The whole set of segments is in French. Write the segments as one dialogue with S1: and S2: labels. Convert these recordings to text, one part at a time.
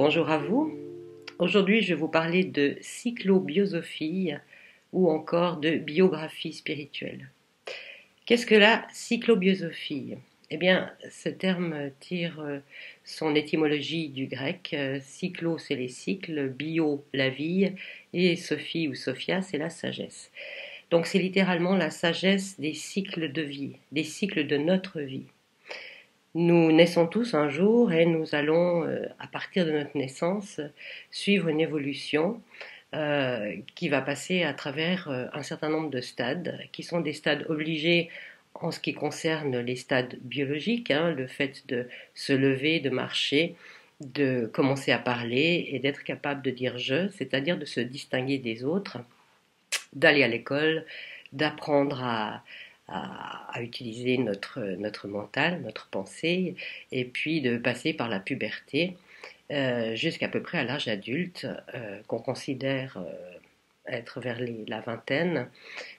S1: Bonjour à vous. Aujourd'hui, je vais vous parler de cyclobiosophie ou encore de biographie spirituelle. Qu'est-ce que la cyclobiosophie? Eh bien, ce terme tire son étymologie du grec. Cyclo, c'est les cycles, bio, la vie, et sophie ou sophia, c'est la sagesse. Donc, c'est littéralement la sagesse des cycles de vie, des cycles de notre vie. Nous naissons tous un jour et nous allons, à partir de notre naissance, suivre une évolution qui va passer à travers un certain nombre de stades, qui sont des stades obligés en ce qui concerne les stades biologiques, le fait de se lever, de marcher, de commencer à parler et d'être capable de dire je, c'est-à-dire de se distinguer des autres, d'aller à l'école, d'apprendre à utiliser notre mental, notre pensée, et puis de passer par la puberté jusqu'à peu près à l'âge adulte, qu'on considère être vers la vingtaine.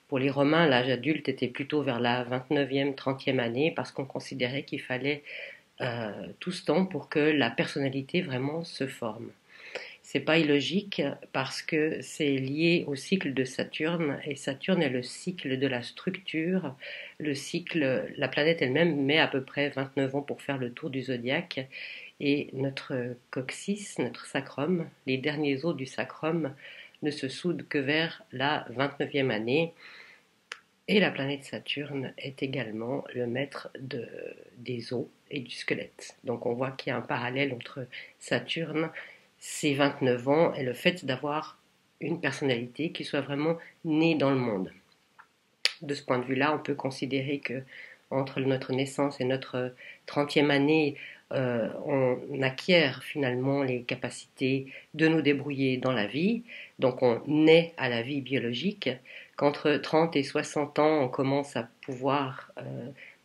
S1: Pour les Romains, l'âge adulte était plutôt vers la 29e, 30e année, parce qu'on considérait qu'il fallait tout ce temps pour que la personnalité vraiment se forme. C'est pas illogique parce que c'est lié au cycle de Saturne et Saturne est le cycle de la structure, le cycle, la planète elle-même met à peu près 29 ans pour faire le tour du zodiaque et notre coccyx, notre sacrum, les derniers os du sacrum ne se soudent que vers la 29e année et la planète Saturne est également le maître des os et du squelette. Donc on voit qu'il y a un parallèle entre Saturne, ses 29 ans et le fait d'avoir une personnalité qui soit vraiment née dans le monde. De ce point de vue-là, on peut considérer que entre notre naissance et notre 30e année, on acquiert finalement les capacités de nous débrouiller dans la vie. Donc on naît à la vie biologique. Qu'entre 30 et 60 ans, on commence à pouvoir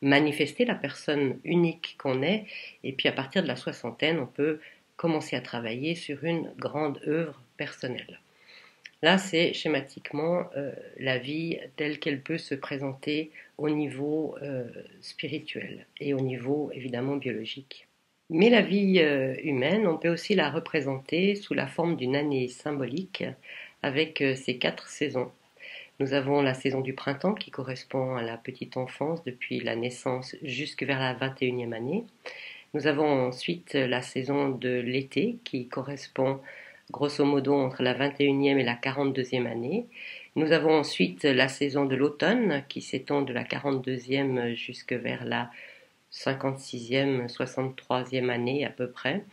S1: manifester la personne unique qu'on est. Et puis à partir de la soixantaine, on peut commencer à travailler sur une grande œuvre personnelle. Là, c'est schématiquement la vie telle qu'elle peut se présenter au niveau spirituel et au niveau évidemment biologique. Mais la vie humaine, on peut aussi la représenter sous la forme d'une année symbolique avec ses 4 saisons. Nous avons la saison du printemps qui correspond à la petite enfance depuis la naissance jusque vers la 21e année. Nous avons ensuite la saison de l'été qui correspond grosso modo entre la 21e et la 42e année. Nous avons ensuite la saison de l'automne qui s'étend de la 42e jusque vers la 56e, 63e année à peu près.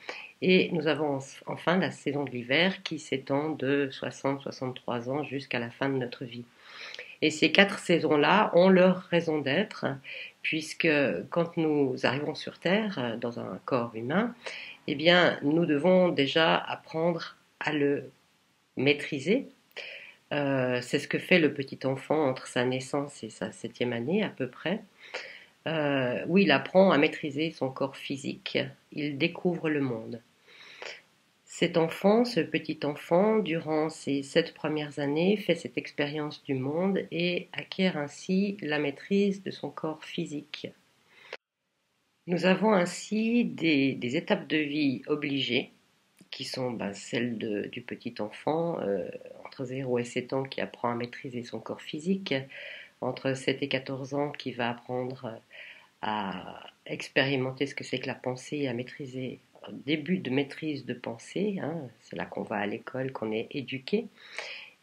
S1: Et nous avons enfin la saison de l'hiver qui s'étend de 60-63 ans jusqu'à la fin de notre vie. Et ces 4 saisons-là ont leur raison d'être, puisque quand nous arrivons sur Terre, dans un corps humain, eh bien, nous devons déjà apprendre à le maîtriser. C'est ce que fait le petit enfant entre sa naissance et sa 7e année à peu près, où il apprend à maîtriser son corps physique, il découvre le monde. Cet enfant, ce petit enfant, durant ses 7 premières années, fait cette expérience du monde et acquiert ainsi la maîtrise de son corps physique. Nous avons ainsi des étapes de vie obligées, qui sont celles du petit enfant, entre 0 et 7 ans, qui apprend à maîtriser son corps physique, entre 7 et 14 ans, qui va apprendre à expérimenter ce que c'est que la pensée et à maîtriser début de maîtrise de pensée, c'est là qu'on va à l'école, qu'on est éduqué,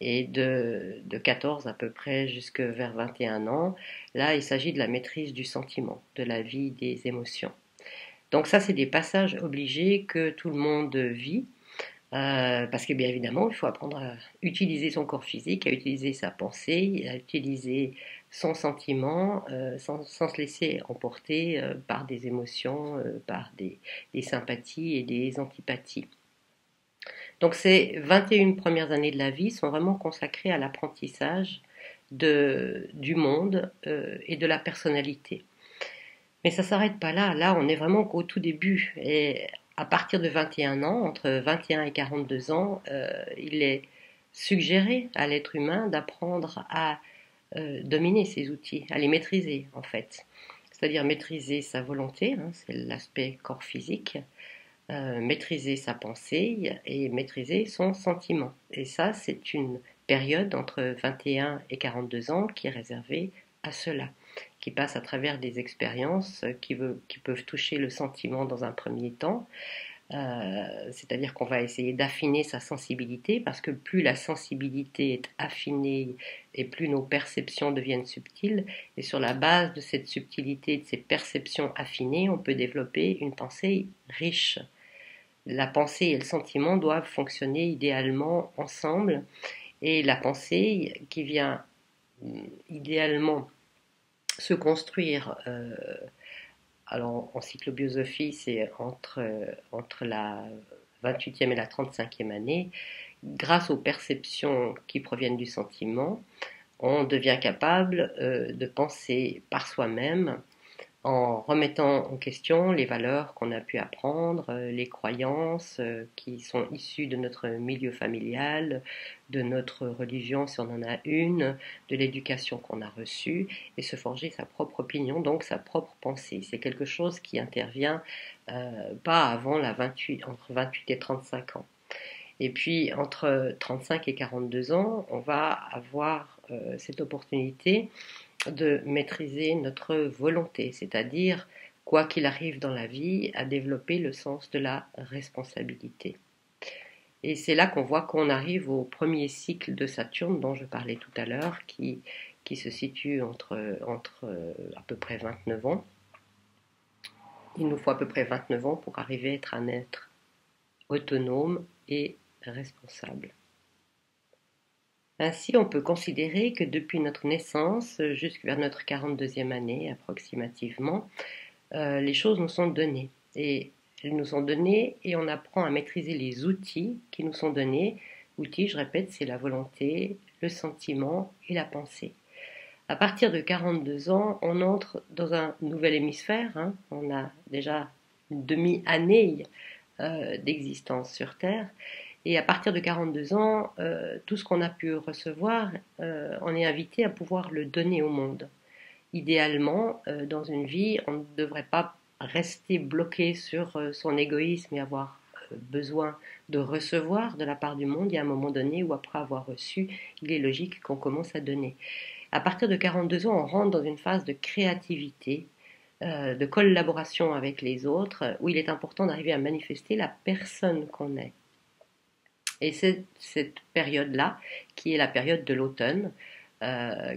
S1: et de 14 à peu près jusque vers 21 ans, là il s'agit de la maîtrise du sentiment, de la vie des émotions. Donc ça c'est des passages obligés que tout le monde vit, parce que bien évidemment il faut apprendre à utiliser son corps physique, à utiliser sa pensée, à utiliser son sentiment sans se laisser emporter par des émotions, par des sympathies et des antipathies. Donc ces 21 premières années de la vie sont vraiment consacrées à l'apprentissage du monde et de la personnalité. Mais ça ne s'arrête pas là, là on est vraiment qu'au tout début. Et à partir de 21 ans, entre 21 et 42 ans, il est suggéré à l'être humain d'apprendre à dominer ses outils, à les maîtriser en fait. C'est-à-dire maîtriser sa volonté, c'est l'aspect corps physique, maîtriser sa pensée et maîtriser son sentiment. Et ça, c'est une période entre 21 et 42 ans qui est réservée à cela, qui passe à travers des expériences qui peuvent toucher le sentiment dans un premier temps. C'est-à-dire qu'on va essayer d'affiner sa sensibilité, parce que plus la sensibilité est affinée et plus nos perceptions deviennent subtiles, et sur la base de cette subtilité, de ces perceptions affinées, on peut développer une pensée riche. La pensée et le sentiment doivent fonctionner idéalement ensemble, et la pensée qui vient idéalement se construire alors en cyclobiosophie, c'est entre la 28e et la 35e année, grâce aux perceptions qui proviennent du sentiment, on devient capable de penser par soi-même en remettant en question les valeurs qu'on a pu apprendre, les croyances qui sont issues de notre milieu familial, de notre religion si on en a une, de l'éducation qu'on a reçue, et se forger sa propre opinion, donc sa propre pensée. C'est quelque chose qui intervient pas avant entre 28 et 35 ans. Et puis entre 35 et 42 ans, on va avoir cette opportunité de maîtriser notre volonté, c'est-à-dire, quoi qu'il arrive dans la vie, à développer le sens de la responsabilité. Et c'est là qu'on voit qu'on arrive au premier cycle de Saturne dont je parlais tout à l'heure, qui se situe entre à peu près 29 ans. Il nous faut à peu près 29 ans pour arriver à être un être autonome et responsable. Ainsi, on peut considérer que depuis notre naissance jusqu'à notre 42e année approximativement, les choses nous sont données. Et elles nous sont données et on apprend à maîtriser les outils qui nous sont donnés. Outils, je répète, c'est la volonté, le sentiment et la pensée. À partir de 42 ans, on entre dans un nouvel hémisphère. On a déjà une demi-année d'existence sur Terre. Et à partir de 42 ans, tout ce qu'on a pu recevoir, on est invité à pouvoir le donner au monde. Idéalement, dans une vie, on ne devrait pas rester bloqué sur son égoïsme et avoir besoin de recevoir de la part du monde. Il y a un moment donné où, après avoir reçu, il est logique qu'on commence à donner. À partir de 42 ans, on rentre dans une phase de créativité, de collaboration avec les autres, où il est important d'arriver à manifester la personne qu'on est. Et c'est cette période-là qui est la période de l'automne,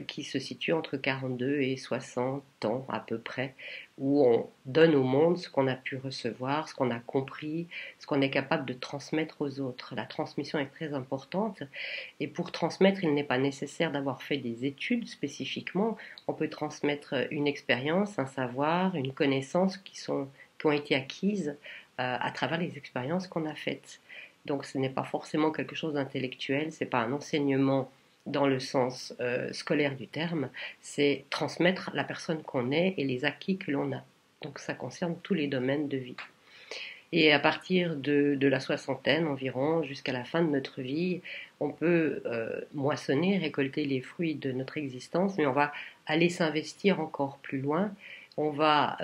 S1: qui se situe entre 42 et 60 ans à peu près, où on donne au monde ce qu'on a pu recevoir, ce qu'on a compris, ce qu'on est capable de transmettre aux autres. La transmission est très importante, et pour transmettre, il n'est pas nécessaire d'avoir fait des études spécifiquement. On peut transmettre une expérience, un savoir, une connaissance qui ont été acquises à travers les expériences qu'on a faites. Donc ce n'est pas forcément quelque chose d'intellectuel, ce n'est pas un enseignement dans le sens scolaire du terme, c'est transmettre la personne qu'on est et les acquis que l'on a. Donc ça concerne tous les domaines de vie. Et à partir de la soixantaine environ, jusqu'à la fin de notre vie, on peut moissonner, récolter les fruits de notre existence, mais on va aller s'investir encore plus loin. On va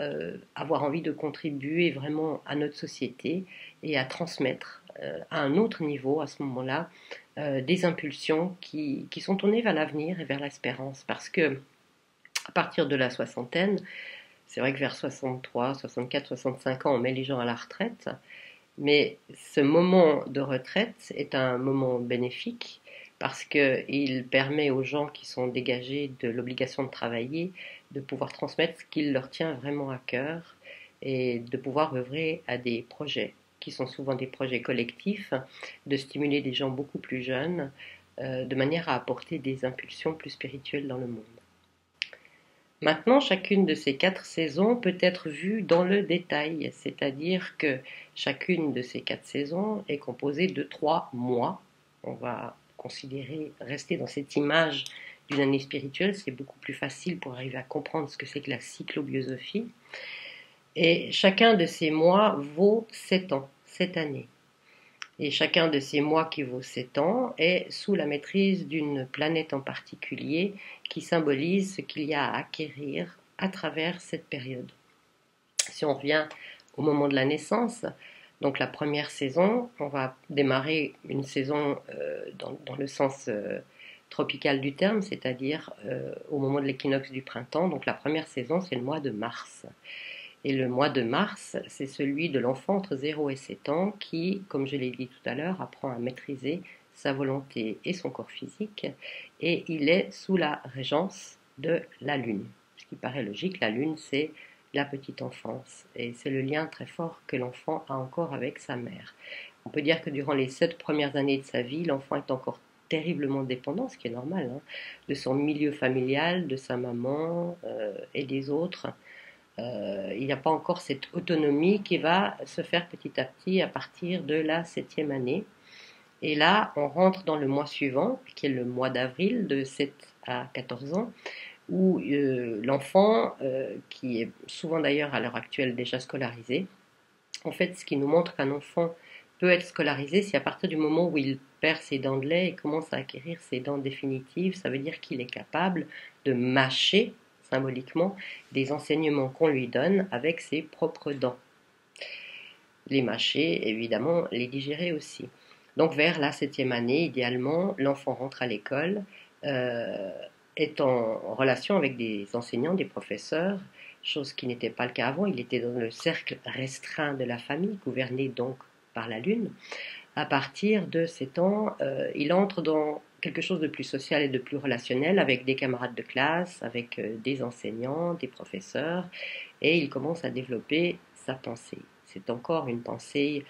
S1: avoir envie de contribuer vraiment à notre société et à transmettre à un autre niveau à ce moment-là des impulsions qui sont tournées vers l'avenir et vers l'espérance. Parce que à partir de la soixantaine, c'est vrai que vers 63, 64, 65 ans, on met les gens à la retraite, mais ce moment de retraite est un moment bénéfique parce qu'il permet aux gens qui sont dégagés de l'obligation de travailler de pouvoir transmettre ce qui leur tient vraiment à cœur et de pouvoir œuvrer à des projets qui sont souvent des projets collectifs, de stimuler des gens beaucoup plus jeunes de manière à apporter des impulsions plus spirituelles dans le monde. Maintenant, chacune de ces 4 saisons peut être vue dans le détail, c'est-à-dire que chacune de ces 4 saisons est composée de 3 mois. On va rester dans cette image d'une année spirituelle, c'est beaucoup plus facile pour arriver à comprendre ce que c'est que la cyclobiosophie. Et chacun de ces mois vaut 7 ans, 7 années. Et chacun de ces mois qui vaut 7 ans est sous la maîtrise d'une planète en particulier qui symbolise ce qu'il y a à acquérir à travers cette période. Si on revient au moment de la naissance, Donc la première saison, on va démarrer une saison dans le sens tropical du terme, c'est-à-dire au moment de l'équinoxe du printemps. Donc la première saison, c'est le mois de mars. Et le mois de mars, c'est celui de l'enfant entre 0 et 7 ans qui, comme je l'ai dit tout à l'heure, apprend à maîtriser sa volonté et son corps physique. Et il est sous la régence de la Lune. Ce qui paraît logique, la Lune, c'est la petite enfance. Et c'est le lien très fort que l'enfant a encore avec sa mère. On peut dire que durant les 7 premières années de sa vie, l'enfant est encore terriblement dépendant, ce qui est normal, hein, de son milieu familial, de sa maman et des autres. Il n'y a pas encore cette autonomie qui va se faire petit à petit à partir de la 7e année. Et là, on rentre dans le mois suivant, qui est le mois d'avril, de 7 à 14 ans, où l'enfant, qui est souvent d'ailleurs à l'heure actuelle déjà scolarisé, en fait, ce qui nous montre qu'un enfant peut être scolarisé, c'est à partir du moment où il perd ses dents de lait et commence à acquérir ses dents définitives. Ça veut dire qu'il est capable de mâcher, symboliquement, des enseignements qu'on lui donne avec ses propres dents. Les mâcher, évidemment, les digérer aussi. Donc vers la 7e année, idéalement, l'enfant rentre à l'école, est en relation avec des enseignants, des professeurs, chose qui n'était pas le cas avant. Il était dans le cercle restreint de la famille, gouverné donc par la Lune. À partir de 7 ans, il entre dans quelque chose de plus social et de plus relationnel avec des camarades de classe, avec des enseignants, des professeurs, et il commence à développer sa pensée. C'est encore une pensée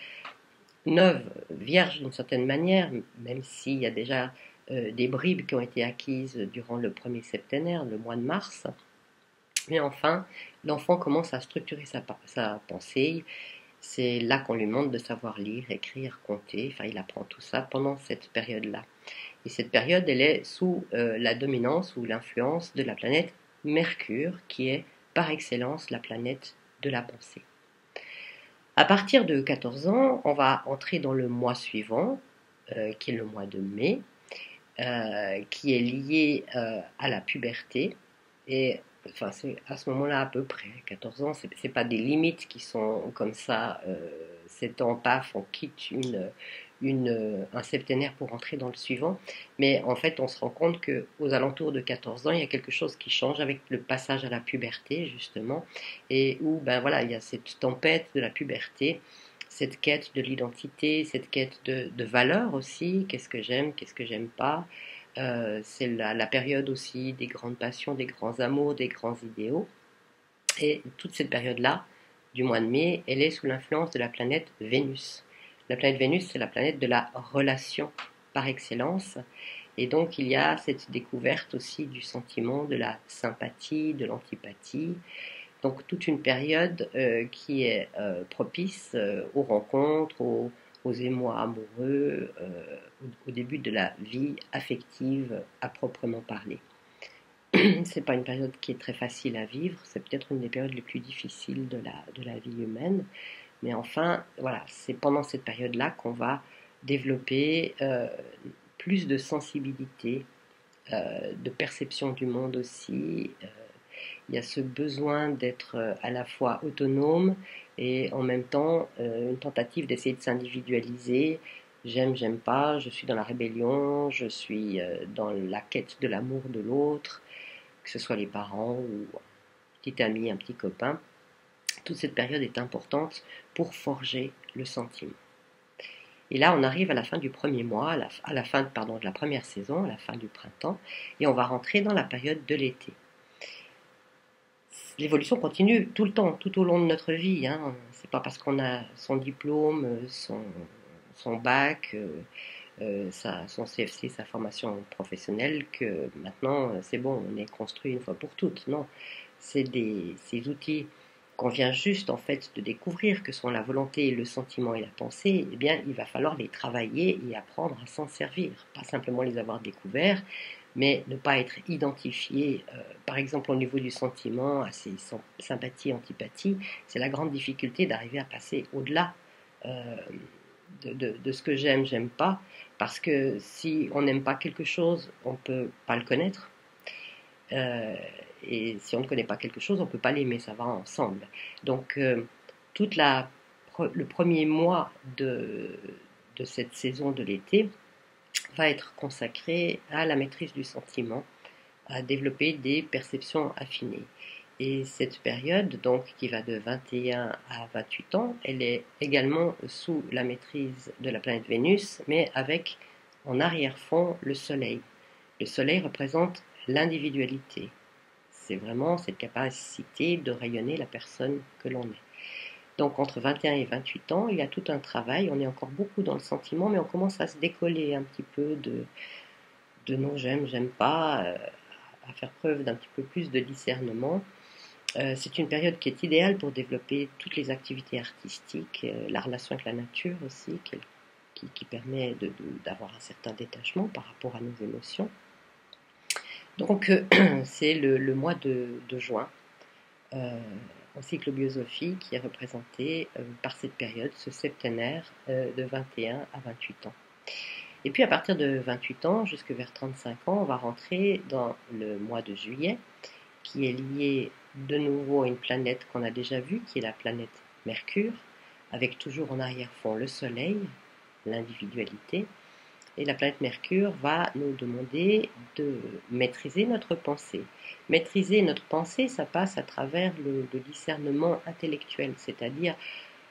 S1: neuve, vierge d'une certaine manière, même s'il y a déjà des bribes qui ont été acquises durant le premier septénaire, le mois de mars. Mais enfin, l'enfant commence à structurer sa pensée. C'est là qu'on lui demande de savoir lire, écrire, compter. Enfin, il apprend tout ça pendant cette période-là. Et cette période, elle est sous la dominance ou l'influence de la planète Mercure, qui est par excellence la planète de la pensée. À partir de 14 ans, on va entrer dans le mois suivant, qui est le mois de mai, qui est lié à la puberté. Et enfin, c'est à ce moment-là à peu près, 14 ans, c'est pas des limites qui sont comme ça, 7 ans, paf, on quitte un septénaire pour entrer dans le suivant. Mais en fait, on se rend compte qu'aux alentours de 14 ans, il y a quelque chose qui change avec le passage à la puberté, justement, et où, ben voilà, il y a cette tempête de la puberté, cette quête de l'identité, cette quête de valeur aussi, qu'est-ce que j'aime pas. C'est la période aussi des grandes passions, des grands amours, des grands idéaux. Et toute cette période-là, du mois de mai, elle est sous l'influence de la planète Vénus. La planète Vénus, c'est la planète de la relation par excellence. Et donc, il y a cette découverte aussi du sentiment de la sympathie, de l'antipathie. Donc, toute une période qui est propice aux rencontres, aux émois amoureux, au début de la vie affective à proprement parler. C'est pas une période qui est très facile à vivre, c'est peut-être une des périodes les plus difficiles de la vie humaine, mais enfin, voilà, c'est pendant cette période-là qu'on va développer plus de sensibilité, de perception du monde aussi. Il y a ce besoin d'être à la fois autonome et en même temps une tentative d'essayer de s'individualiser. J'aime pas, je suis dans la rébellion, je suis dans la quête de l'amour de l'autre, que ce soit les parents ou un petit ami, un petit copain. Toute cette période est importante pour forger le sentiment. Et là, on arrive à la fin du premier mois, à la fin de la première saison, à la fin du printemps, et on va rentrer dans la période de l'été. L'évolution continue tout le temps, tout au long de notre vie. Hein. C'est pas parce qu'on a son diplôme, son bac, son CFC, sa formation professionnelle, que maintenant c'est bon, on est construit une fois pour toutes. Non, c'est ces outils qu'on vient juste en fait de découvrir, que sont la volonté, le sentiment et la pensée. Eh bien, il va falloir les travailler et apprendre à s'en servir, pas simplement les avoir découverts, mais ne pas être identifié, par exemple au niveau du sentiment, à ses sympathies, antipathies. C'est la grande difficulté d'arriver à passer au-delà de ce que j'aime pas, parce que si on n'aime pas quelque chose, on ne peut pas le connaître. Et si on ne connaît pas quelque chose, on ne peut pas l'aimer, ça va ensemble. Donc toute la le premier mois de cette saison de l'été va être consacré à la maîtrise du sentiment, à développer des perceptions affinées. Et cette période, donc, qui va de 21 à 28 ans, elle est également sous la maîtrise de la planète Vénus, mais avec en arrière-fond le Soleil. Le Soleil représente l'individualité. C'est vraiment cette capacité de rayonner la personne que l'on est. Donc entre 21 et 28 ans, il y a tout un travail, on est encore beaucoup dans le sentiment, mais on commence à se décoller un petit peu de non j'aime, j'aime pas, à faire preuve d'un petit peu plus de discernement. C'est une période qui est idéale pour développer toutes les activités artistiques, la relation avec la nature aussi, qui permet d'avoir un certain détachement par rapport à nos émotions. Donc c'est le mois de juin en cyclobiosophie qui est représenté par cette période, ce septénaire de 21 à 28 ans. Et puis à partir de 28 ans jusque vers 35 ans, on va rentrer dans le mois de juillet, qui est lié de nouveau à une planète qu'on a déjà vue, qui est la planète Mercure, avec toujours en arrière-fond le Soleil, l'individualité. Et la planète Mercure va nous demander de maîtriser notre pensée. Maîtriser notre pensée, ça passe à travers le discernement intellectuel, c'est-à-dire,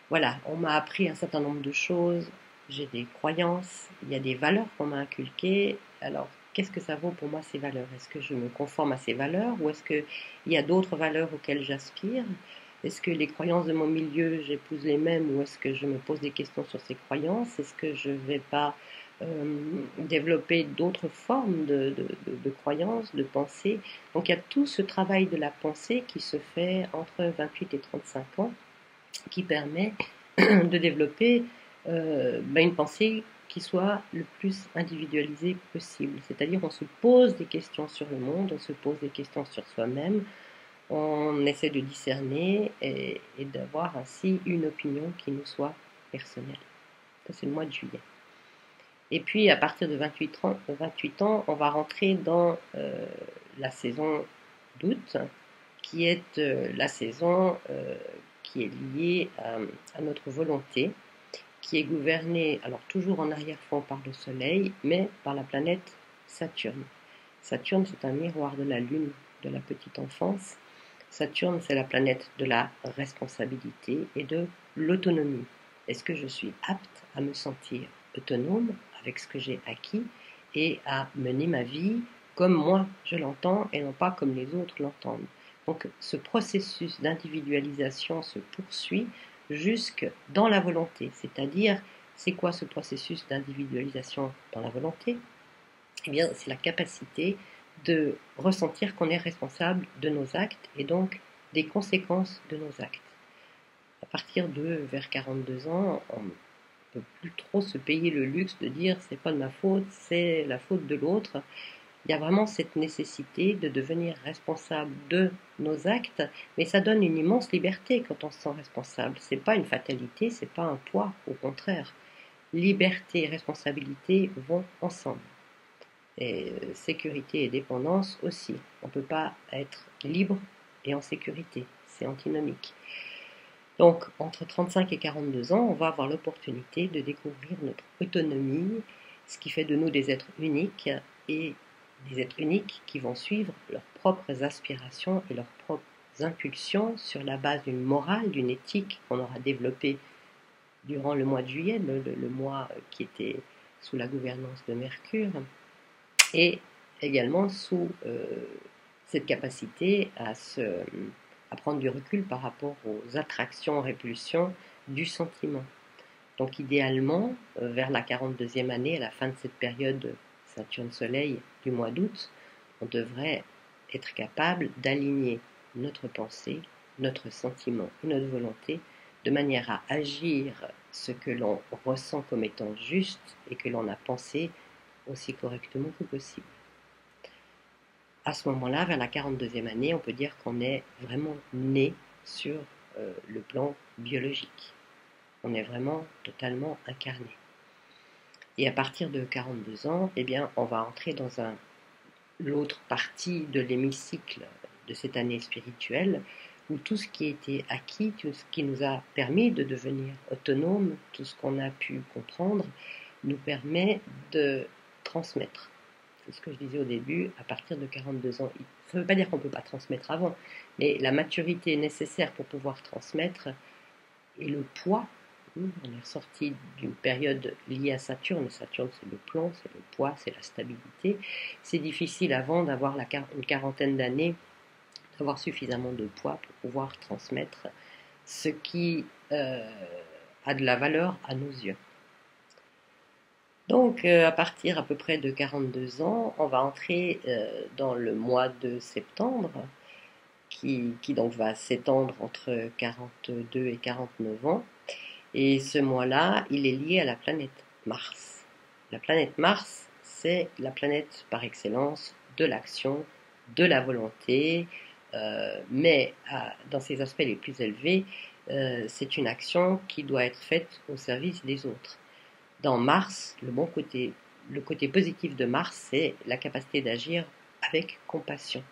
S1: voilà, on m'a appris un certain nombre de choses, j'ai des croyances, il y a des valeurs qu'on m'a inculquées, alors qu'est-ce que ça vaut pour moi ces valeurs? Est-ce que je me conforme à ces valeurs ou est-ce qu'il y a d'autres valeurs auxquelles j'aspire? Est-ce que les croyances de mon milieu, j'épouse les mêmes ou est-ce que je me pose des questions sur ces croyances? Est-ce que je ne vais pas développer d'autres formes de croyances, de pensée? Donc il y a tout ce travail de la pensée qui se fait entre 28 et 35 ans qui permet de développer une pensée qui soit le plus individualisée possible. C'est-à-dire on se pose des questions sur le monde, on se pose des questions sur soi-même, on essaie de discerner et d'avoir ainsi une opinion qui nous soit personnelle. Ça c'est le mois de juillet. Et puis à partir de 28 ans, on va rentrer dans la saison d'août, qui est la saison qui est liée à notre volonté, qui est gouvernée, alors toujours en arrière-fond par le Soleil, mais par la planète Saturne. Saturne, c'est un miroir de la Lune de la petite enfance. Saturne, c'est la planète de la responsabilité et de l'autonomie. Est-ce que je suis apte à me sentir autonome avec ce que j'ai acquis et à mener ma vie comme moi je l'entends et non pas comme les autres l'entendent? Donc ce processus d'individualisation se poursuit jusque dans la volonté. C'est-à-dire, c'est quoi ce processus d'individualisation dans la volonté? Eh bien, c'est la capacité de ressentir qu'on est responsable de nos actes et donc des conséquences de nos actes. À partir de vers 42 ans, on ne peut plus trop se payer le luxe de dire c'est pas de ma faute, c'est la faute de l'autre. Il y a vraiment cette nécessité de devenir responsable de nos actes, mais ça donne une immense liberté quand on se sent responsable. C'est pas une fatalité, c'est pas un poids, au contraire. Liberté et responsabilité vont ensemble. Et sécurité et dépendance aussi. On ne peut pas être libre et en sécurité, c'est antinomique. Donc, entre 35 et 42 ans, on va avoir l'opportunité de découvrir notre autonomie, ce qui fait de nous des êtres uniques et des êtres uniques qui vont suivre leurs propres aspirations et leurs propres impulsions sur la base d'une morale, d'une éthique qu'on aura développée durant le mois de juillet, le mois qui était sous la gouvernance de Mercure, et également sous cette capacité à prendre du recul par rapport aux attractions, répulsions du sentiment. Donc idéalement, vers la 42e année, à la fin de cette période Saturne-Soleil du mois d'août, on devrait être capable d'aligner notre pensée, notre sentiment et notre volonté de manière à agir ce que l'on ressent comme étant juste et que l'on a pensé aussi correctement que possible. À ce moment-là, vers la 42e année, on peut dire qu'on est vraiment né sur le plan biologique. On est vraiment totalement incarné. Et à partir de 42 ans, eh bien, on va entrer dans l'autre partie de l'hémicycle de cette année spirituelle où tout ce qui a été acquis, tout ce qui nous a permis de devenir autonomes, tout ce qu'on a pu comprendre, nous permet de transmettre. C'est ce que je disais au début, à partir de 42 ans. Ça ne veut pas dire qu'on ne peut pas transmettre avant, mais la maturité nécessaire pour pouvoir transmettre et le poids. On est sorti d'une période liée à Saturne. Saturne, c'est le plomb, c'est le poids, c'est la stabilité. C'est difficile avant d'avoir une quarantaine d'années, d'avoir suffisamment de poids pour pouvoir transmettre ce qui a de la valeur à nos yeux. Donc, à partir à peu près de 42 ans, on va entrer dans le mois de septembre, qui donc va s'étendre entre 42 et 49 ans. Et ce mois-là, il est lié à la planète Mars. La planète Mars, c'est la planète par excellence de l'action, de la volonté, mais dans ses aspects les plus élevés, c'est une action qui doit être faite au service des autres. Dans Mars, le côté positif de Mars, c'est la capacité d'agir avec compassion.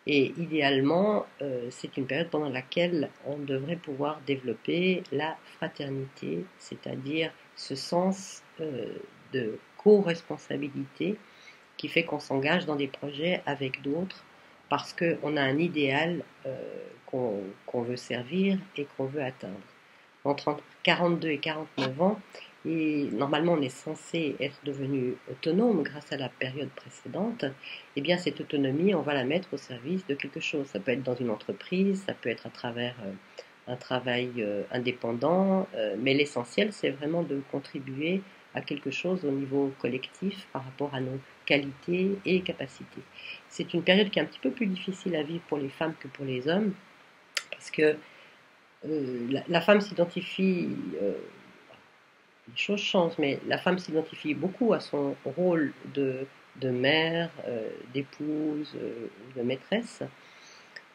S1: Et idéalement, c'est une période pendant laquelle on devrait pouvoir développer la fraternité, c'est-à-dire ce sens de co-responsabilité qui fait qu'on s'engage dans des projets avec d'autres parce qu'on a un idéal qu'on veut servir et qu'on veut atteindre. Entre 42 et 49 ans, et normalement on est censé être devenu autonome grâce à la période précédente, et bien cette autonomie, on va la mettre au service de quelque chose. Ça peut être dans une entreprise, ça peut être à travers un travail indépendant, mais l'essentiel, c'est vraiment de contribuer à quelque chose au niveau collectif par rapport à nos qualités et capacités. C'est une période qui est un petit peu plus difficile à vivre pour les femmes que pour les hommes, parce que la femme s'identifie, les choses changent, mais la femme s'identifie beaucoup à son rôle de mère, d'épouse, de maîtresse.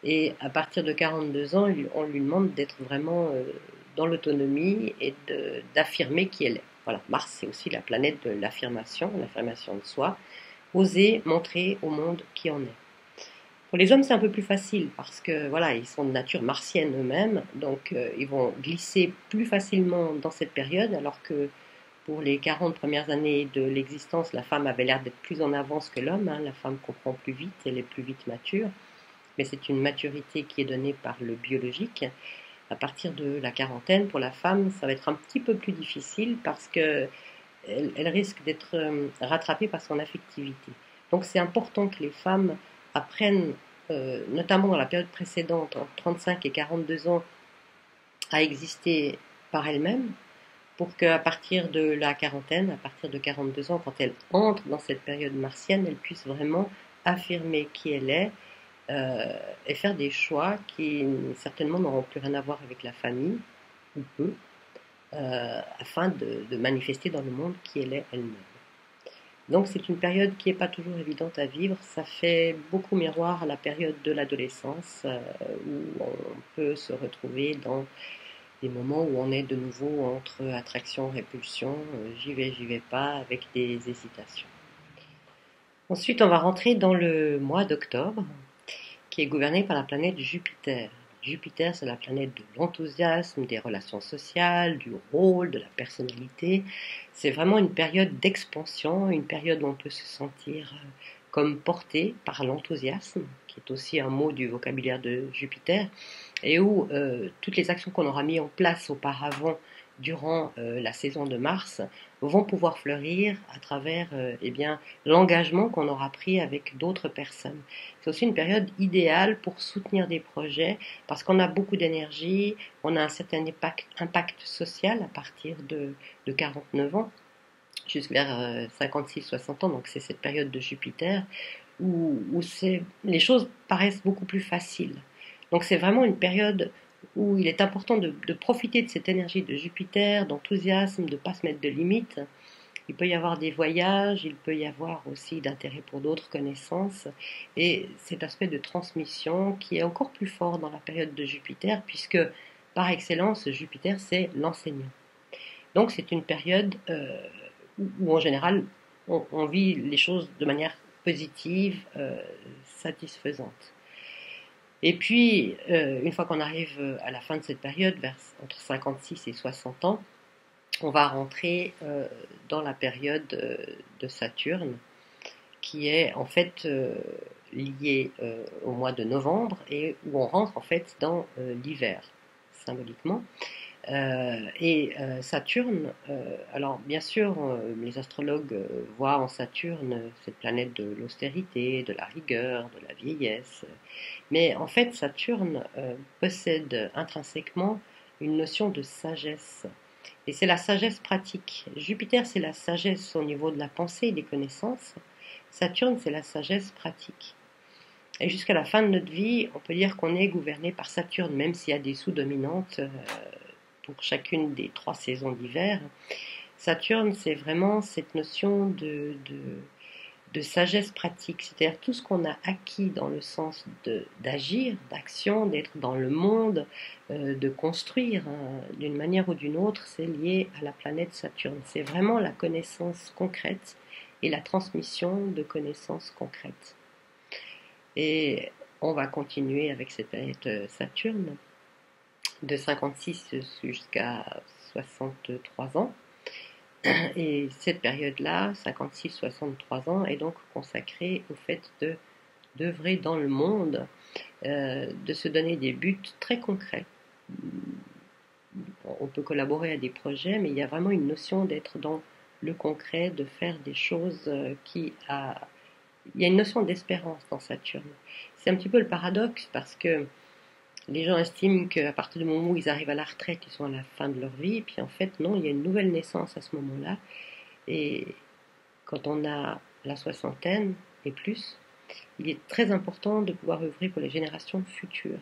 S1: Et à partir de 42 ans, on lui demande d'être vraiment dans l'autonomie et d'affirmer qui elle est. Voilà, Mars, c'est aussi la planète de l'affirmation de soi. Oser montrer au monde qui on est. Pour les hommes, c'est un peu plus facile parce que voilà, ils sont de nature martienne eux-mêmes, donc ils vont glisser plus facilement dans cette période, alors que pour les 40 premières années de l'existence, la femme avait l'air d'être plus en avance que l'homme. La femme comprend plus vite, elle est plus vite mature, mais c'est une maturité qui est donnée par le biologique. À partir de la quarantaine, pour la femme, ça va être un petit peu plus difficile parce que elle risque d'être rattrapée par son affectivité. Donc c'est important que les femmes apprennent, notamment dans la période précédente, entre 35 et 42 ans, à exister par elles-mêmes, pour qu'à partir de la quarantaine, à partir de 42 ans, quand elles entrent dans cette période martienne, elles puissent vraiment affirmer qui elle est et faire des choix qui certainement n'auront plus rien à voir avec la famille, ou peu, afin de manifester dans le monde qui elle est elle-même. Donc c'est une période qui n'est pas toujours évidente à vivre. Ça fait beaucoup miroir à la période de l'adolescence où on peut se retrouver dans des moments où on est de nouveau entre attraction, répulsion, j'y vais pas, avec des hésitations. Ensuite, on va rentrer dans le mois d'octobre, qui est gouverné par la planète Jupiter. Jupiter, c'est la planète de l'enthousiasme, des relations sociales, du rôle, de la personnalité. C'est vraiment une période d'expansion, une période où on peut se sentir comme porté par l'enthousiasme, qui est aussi un mot du vocabulaire de Jupiter, et où toutes les actions qu'on aura mis en place auparavant durant la saison de Mars vont pouvoir fleurir à travers l'engagement qu'on aura pris avec d'autres personnes. C'est aussi une période idéale pour soutenir des projets parce qu'on a beaucoup d'énergie, on a un certain impact social à partir de 49 ans jusqu'à 56-60 ans, donc c'est cette période de Jupiter où les choses paraissent beaucoup plus faciles. Donc c'est vraiment une période où il est important de profiter de cette énergie de Jupiter, d'enthousiasme, de ne pas se mettre de limites. Il peut y avoir des voyages, il peut y avoir aussi d'intérêt pour d'autres connaissances, et cet aspect de transmission qui est encore plus fort dans la période de Jupiter, puisque par excellence, Jupiter, c'est l'enseignant. Donc c'est une période où en général, on vit les choses de manière positive, satisfaisante. Et puis, une fois qu'on arrive à la fin de cette période, entre 56 et 60 ans, on va rentrer dans la période de Saturne, qui est en fait liée au mois de novembre et où on rentre en fait dans l'hiver, symboliquement. Saturne, alors bien sûr, les astrologues voient en Saturne cette planète de l'austérité, de la rigueur, de la vieillesse, mais en fait Saturne possède intrinsèquement une notion de sagesse, et c'est la sagesse pratique. Jupiter, c'est la sagesse au niveau de la pensée et des connaissances. Saturne, c'est la sagesse pratique. Et jusqu'à la fin de notre vie, on peut dire qu'on est gouverné par Saturne, même s'il y a des sous-dominantes pour chacune des 3 saisons d'hiver. Saturne, c'est vraiment cette notion de sagesse pratique, c'est-à-dire tout ce qu'on a acquis dans le sens d'agir, d'action, d'être dans le monde, de construire d'une manière ou d'une autre, c'est lié à la planète Saturne. C'est vraiment la connaissance concrète et la transmission de connaissances concrètes. Et on va continuer avec cette planète Saturne de 56 jusqu'à 63 ans. Et cette période-là, 56-63 ans, est donc consacrée au fait d'œuvrer dans le monde, de se donner des buts très concrets. On peut collaborer à des projets, mais il y a vraiment une notion d'être dans le concret, de faire des choses il y a une notion d'espérance dans Saturne. C'est un petit peu le paradoxe parce que les gens estiment qu'à partir du moment où ils arrivent à la retraite, ils sont à la fin de leur vie, et puis en fait non, il y a une nouvelle naissance à ce moment-là, et quand on a la soixantaine et plus, il est très important de pouvoir œuvrer pour les générations futures,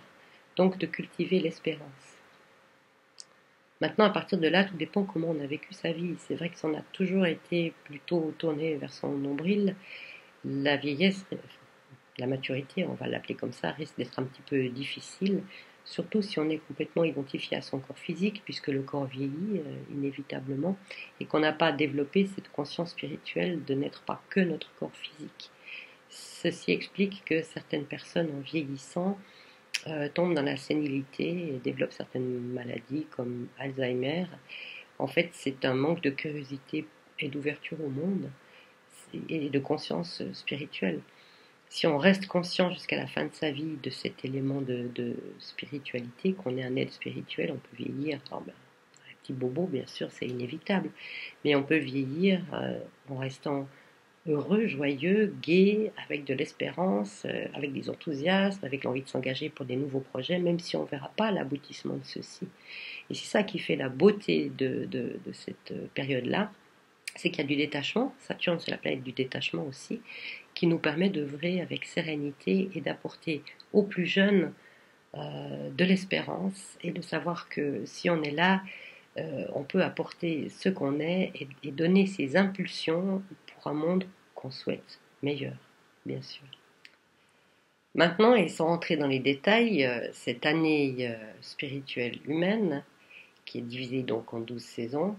S1: donc de cultiver l'espérance. Maintenant, à partir de là, tout dépend comment on a vécu sa vie. C'est vrai que si on a toujours été plutôt tourné vers son nombril, la vieillesse, la maturité, on va l'appeler comme ça, risque d'être un petit peu difficile, surtout si on est complètement identifié à son corps physique, puisque le corps vieillit inévitablement, et qu'on n'a pas développé cette conscience spirituelle de n'être pas que notre corps physique. Ceci explique que certaines personnes, en vieillissant, tombent dans la sénilité et développent certaines maladies comme Alzheimer. En fait, c'est un manque de curiosité et d'ouverture au monde et de conscience spirituelle. Si on reste conscient jusqu'à la fin de sa vie de cet élément de spiritualité, qu'on est un être spirituel, on peut vieillir. Alors, un petit bobo, bien sûr, c'est inévitable, mais on peut vieillir en restant heureux, joyeux, gai, avec de l'espérance, avec des enthousiasmes, avec l'envie de s'engager pour des nouveaux projets, même si on ne verra pas l'aboutissement de ceux-ci. Et c'est ça qui fait la beauté de cette période-là, c'est qu'il y a du détachement. Saturne, c'est la planète du détachement aussi, qui nous permet d'œuvrer avec sérénité et d'apporter aux plus jeunes de l'espérance et de savoir que si on est là, on peut apporter ce qu'on est et donner ses impulsions pour un monde qu'on souhaite meilleur, bien sûr. Maintenant, ils sont rentrés dans les détails, cette année spirituelle humaine, qui est divisée donc en 12 saisons,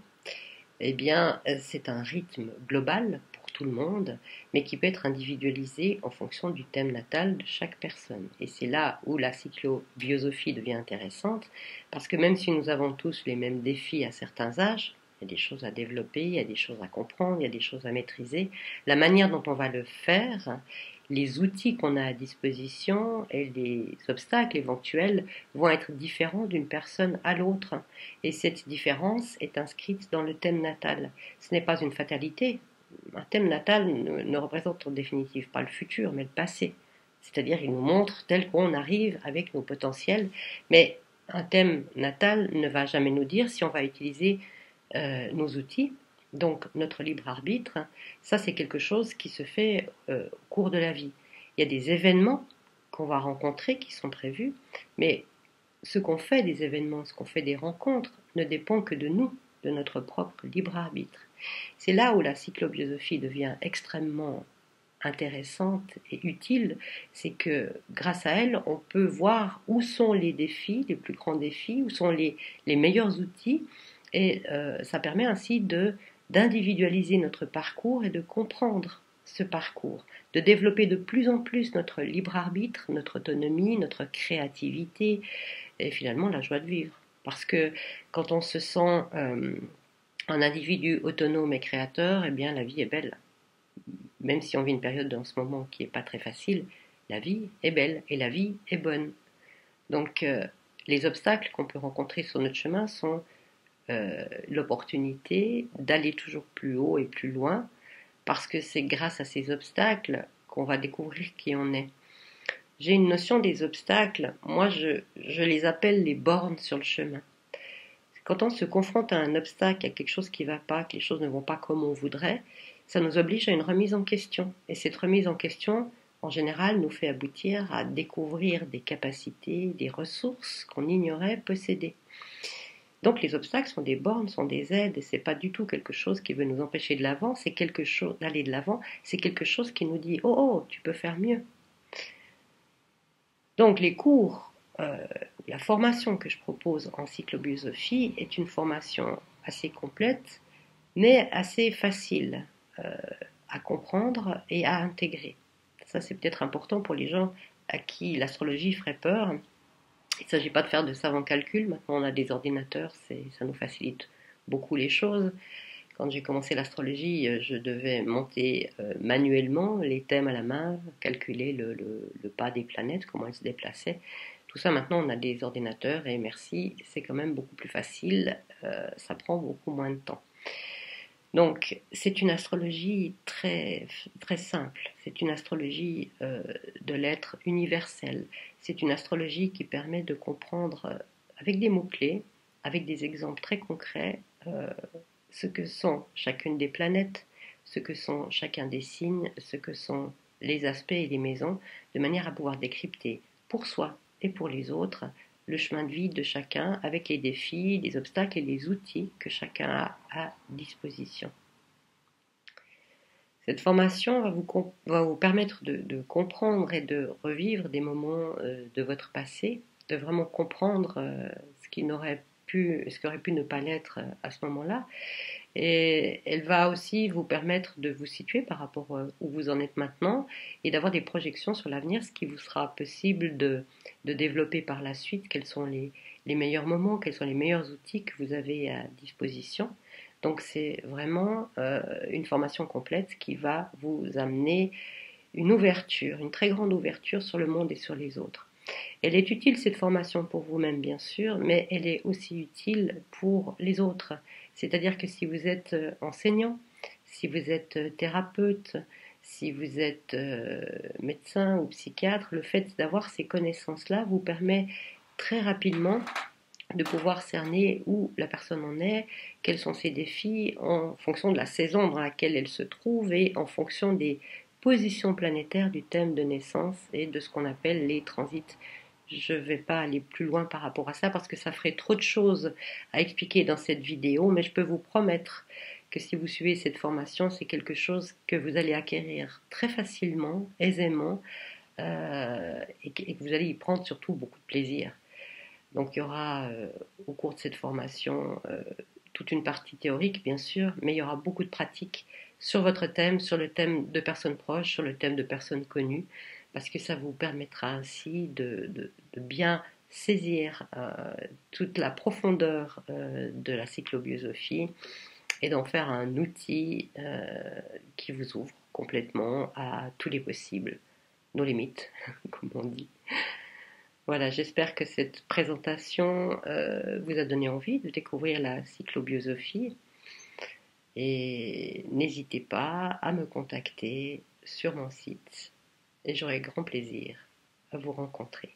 S1: eh bien, c'est un rythme global pour tout le monde, mais qui peut être individualisé en fonction du thème natal de chaque personne. Et c'est là où la cyclobiosophie devient intéressante, parce que même si nous avons tous les mêmes défis à certains âges, il y a des choses à développer, il y a des choses à comprendre, il y a des choses à maîtriser, la manière dont on va le faire, les outils qu'on a à disposition et les obstacles éventuels vont être différents d'une personne à l'autre. Et cette différence est inscrite dans le thème natal. Ce n'est pas une fatalité. Un thème natal ne représente en définitive pas le futur, mais le passé. C'est-à-dire, il nous montre tel qu'on arrive avec nos potentiels. Mais un thème natal ne va jamais nous dire si on va utiliser nos outils. Donc, notre libre arbitre, ça c'est quelque chose qui se fait au cours de la vie. Il y a des événements qu'on va rencontrer qui sont prévus, mais ce qu'on fait des événements, ce qu'on fait des rencontres, ne dépend que de nous, de notre propre libre arbitre. C'est là où la cyclobiosophie devient extrêmement intéressante et utile, c'est que grâce à elle, on peut voir où sont les défis, les plus grands défis, où sont les meilleurs outils, et ça permet ainsi d'individualiser notre parcours et de comprendre ce parcours, de développer de plus en plus notre libre arbitre, notre autonomie, notre créativité et finalement la joie de vivre. Parce que quand on se sent un individu autonome et créateur, eh bien la vie est belle. Même si on vit une période en ce moment qui n'est pas très facile, la vie est belle et la vie est bonne. Donc les obstacles qu'on peut rencontrer sur notre chemin sont l'opportunité d'aller toujours plus haut et plus loin, parce que c'est grâce à ces obstacles qu'on va découvrir qui on est. J'ai une notion des obstacles, moi je les appelle les bornes sur le chemin. Quand on se confronte à un obstacle, à quelque chose qui ne va pas, que les choses ne vont pas comme on voudrait, ça nous oblige à une remise en question. Et cette remise en question, en général, nous fait aboutir à découvrir des capacités, des ressources qu'on ignorait posséder. Donc les obstacles sont des bornes, sont des aides, et c'est pas du tout quelque chose qui veut nous empêcher de l'avant, c'est quelque chose d'aller de l'avant, c'est quelque chose qui nous dit oh tu peux faire mieux. Donc les cours, la formation que je propose en cyclobiosophie est une formation assez complète, mais assez facile à comprendre et à intégrer. Ça c'est peut-être important pour les gens à qui l'astrologie ferait peur. Il ne s'agit pas de faire de savants calculs, maintenant on a des ordinateurs, ça nous facilite beaucoup les choses. Quand j'ai commencé l'astrologie, je devais monter manuellement les thèmes à la main, calculer le pas des planètes, comment elles se déplaçaient. Tout ça maintenant on a des ordinateurs et merci, c'est quand même beaucoup plus facile, ça prend beaucoup moins de temps. Donc c'est une astrologie très, très simple, c'est une astrologie de l'être universel, c'est une astrologie qui permet de comprendre avec des mots-clés, avec des exemples très concrets, ce que sont chacune des planètes, ce que sont chacun des signes, ce que sont les aspects et les maisons, de manière à pouvoir décrypter pour soi et pour les autres le chemin de vie de chacun avec les défis, les obstacles et les outils que chacun a à disposition. Cette formation va vous permettre de comprendre et de revivre des moments de votre passé, de vraiment comprendre ce qui aurait pu ne pas l'être à ce moment-là. Et elle va aussi vous permettre de vous situer par rapport où vous en êtes maintenant et d'avoir des projections sur l'avenir, ce qui vous sera possible de développer par la suite, quels sont les meilleurs moments, quels sont les meilleurs outils que vous avez à disposition. Donc c'est vraiment une formation complète qui va vous amener une ouverture, une très grande ouverture sur le monde et sur les autres. Elle est utile, cette formation, pour vous-même, bien sûr, mais elle est aussi utile pour les autres. C'est-à-dire que si vous êtes enseignant, si vous êtes thérapeute, si vous êtes médecin ou psychiatre, le fait d'avoir ces connaissances-là vous permet très rapidement de pouvoir cerner où la personne en est, quels sont ses défis, en fonction de la saison dans laquelle elle se trouve et en fonction des positions planétaires du thème de naissance et de ce qu'on appelle les transits. Je ne vais pas aller plus loin par rapport à ça parce que ça ferait trop de choses à expliquer dans cette vidéo, mais je peux vous promettre que si vous suivez cette formation, c'est quelque chose que vous allez acquérir très facilement, aisément, et que vous allez y prendre surtout beaucoup de plaisir. Donc il y aura au cours de cette formation toute une partie théorique bien sûr, mais il y aura beaucoup de pratiques sur votre thème, sur le thème de personnes proches, sur le thème de personnes connues, parce que ça vous permettra ainsi de bien saisir toute la profondeur de la cyclobiosophie et d'en faire un outil qui vous ouvre complètement à tous les possibles, nos limites, comme on dit. Voilà, j'espère que cette présentation vous a donné envie de découvrir la cyclobiosophie et n'hésitez pas à me contacter sur mon site et j'aurai grand plaisir à vous rencontrer.